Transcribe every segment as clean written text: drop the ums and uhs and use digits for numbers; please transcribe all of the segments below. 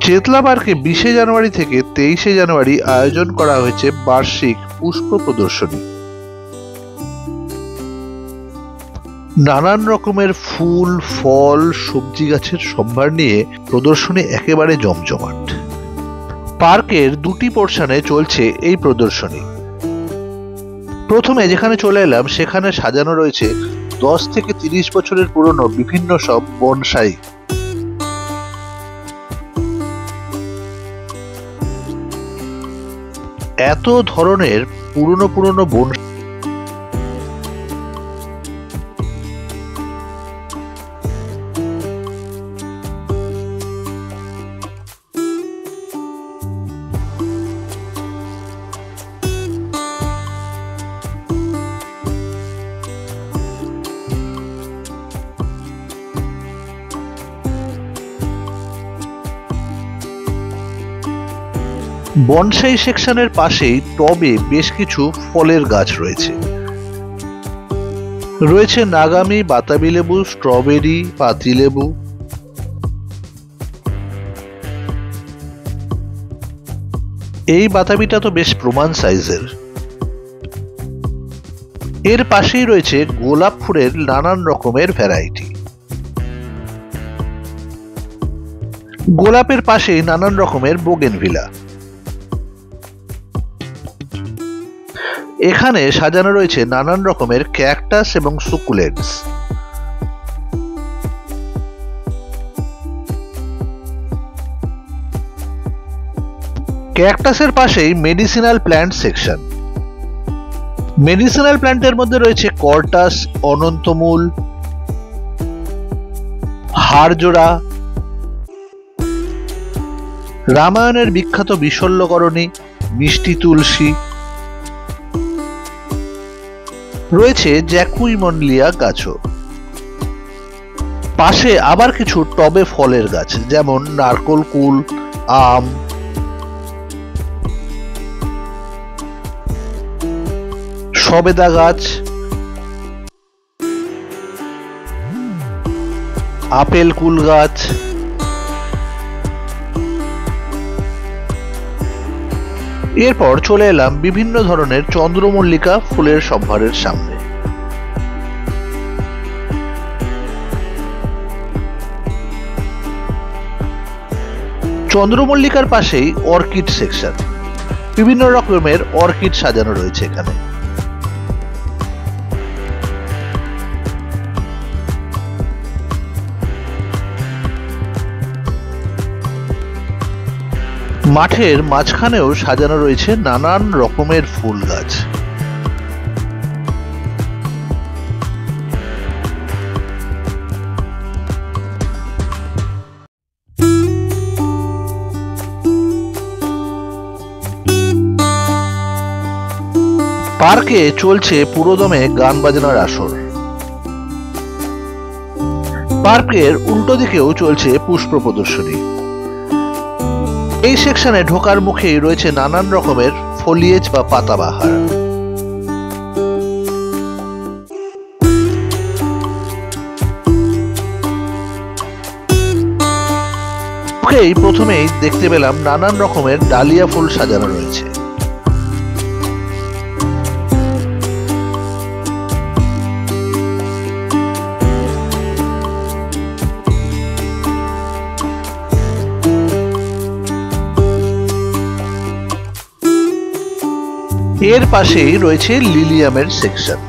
চেতলা পার্কে 20শে জানুয়ারি থেকে 23শে জানুয়ারি আয়োজন করা হয়েছে বার্ষিক পুষ্প প্রদর্শনী। নানান রকমের ফুল, ফল, সবজি গাছের সম্ভার নিয়ে প্রদর্শনী একেবারে জমজমাট। পার্কের দুটি পোর্শনে চলছে এই প্রদর্শনী। প্রথমে যেখানে চলে এলাম সেখানে সাজানো রয়েছে 10 থেকে 30 বছরের পুরনো বিভিন্ন সব বনসাই। এত ধরনের পুরনো বনসাই বনসাই সেকশনের পাশেই টবে বেশ কিছু ফলের গাছ রয়েছে নাগামি, বাতাবি লেবু, স্ট্রবেরি, পাতিলেবু। এই বাতাবিটা তো বেশ প্রমাণ সাইজের। এর পাশেই রয়েছে গোলাপ ফুলের নানান রকমের ভ্যারাইটি। গোলাপের পাশেই নানান রকমের বোগেনভিলা। এখানে সাজানো রয়েছে নানান রকমের ক্যাকটাস এবং সুকুলেন্টস। ক্যাকটাসের পাশেই মেডিসিনাল প্ল্যান্ট সেকশন। মেডিসিনাল প্ল্যান্টের মধ্যে রয়েছে কর্টাস, অনন্তমূল, হাড়জোড়া, রামায়ণের বিখ্যাত বিশল্যকরণী, মিষ্টি তুলসী, রয়েছে জ্যাকুইমন্ডলিয়া গাছও। পাশে আবার কিছু টবে ফলের গাছ, যেমন নারকোল কুল, আম, সবেদা গাছ, আপেল কুল গাছ। এরপর চলে এলাম বিভিন্ন ধরনের চন্দ্রমল্লিকা ফুলের সম্ভারের সামনে। চন্দ্রমল্লিকার পাশেই অর্কিড সেকশন। বিভিন্ন রকমের অর্কিড সাজানো রয়েছে এখানে। মাঠের মাঝখানেও সাজানো রয়েছে নানান রকমের ফুল গাছ। পার্কে চলছে পুরোদমে গান বাজনার আসর। পার্কের উল্টো দিকেও চলছে পুষ্প প্রদর্শনী। এই সেকশনে ঢোকার মুখেই রয়েছে নানান রকমের ফলিয়েজ বা পাতাবাহার। প্রথমেই দেখতে পেলাম নানান রকমের ডালিয়া ফুল সাজানো রয়েছে। এর পাশেই রয়েছে লিলিয়ামের সেকশন।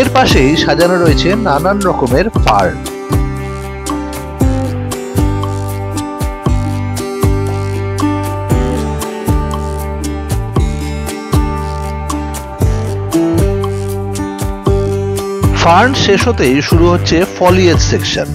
এর পাশেই সাজানো রয়েছে নানান রকমের ফার্ন। ফার্ন শেষ হতেই শুরু হচ্ছে ফলিয়েজ সেকশন।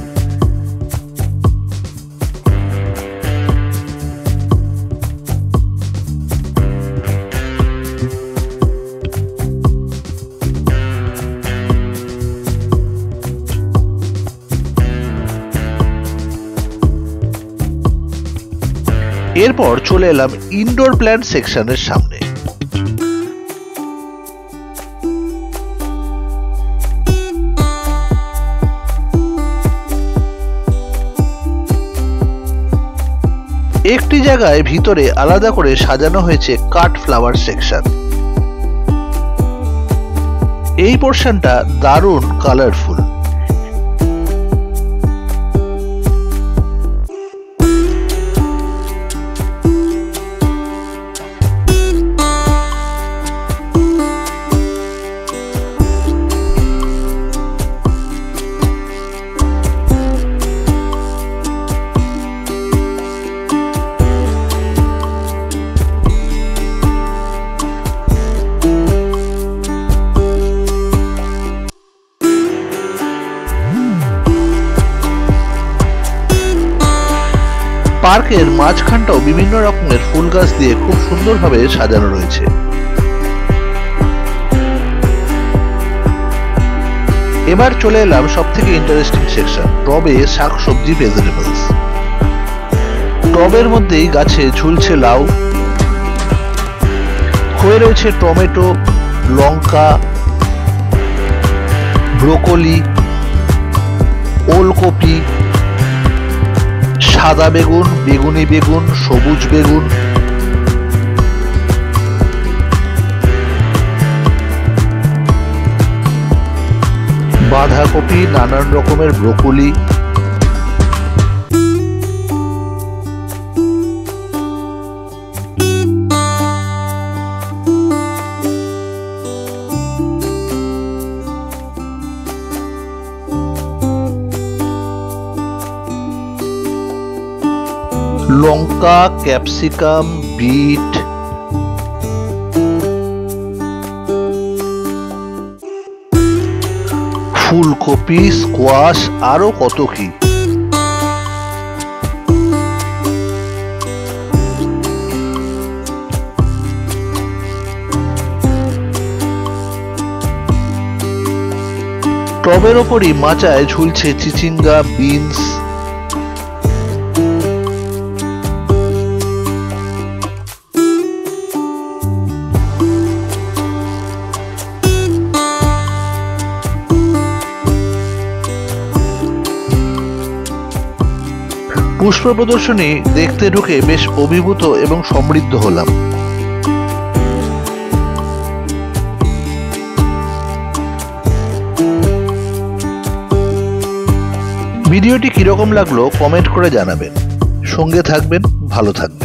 এরপর চলে এলাম ইনডোর প্ল্যান্ট সেকশনের সামনে। একটি জায়গায় ভিতরে আলাদা করে সাজানো হয়েছে কাট ফ্লাওয়ার সেকশন। এই পোর্শনটা দারুণ কালারফুল। পার্কের মাঝখানটাও বিভিন্ন রকমের ফুল গাছ দিয়ে খুব সুন্দরভাবে সাজানো রয়েছে। এবার চলে এলাম সব থেকে ইন্টারেস্টিং সেকশন, টবে শাকসবজি ভেজিটেবলস। টবের মধ্যেই গাছে ঝুলছে লাউ, হয়ে রয়েছে টমেটো, লঙ্কা, ব্রোকলি, ওলকপি, সাদা বেগুন, বেগুনি বেগুন, সবুজ বেগুন, বাঁধাকপি, নানান রকমের ব্রোকলি, লঙ্কা, ক্যাপসিকাম, বিট, ফুলকপি, স্কোয়াশ, আরো কত কি। টবের ওপরই মাচায় ঝুলছে চিচিঙ্গা, বিনস, পুষ্প প্রদর্শনী দেখতে ঢুকে বেশ অভিভূত এবং সমৃদ্ধ হলাম। ভিডিওটি কিরকম লাগলো কমেন্ট করে জানাবেন। সঙ্গে থাকবেন, ভালো থাকবেন।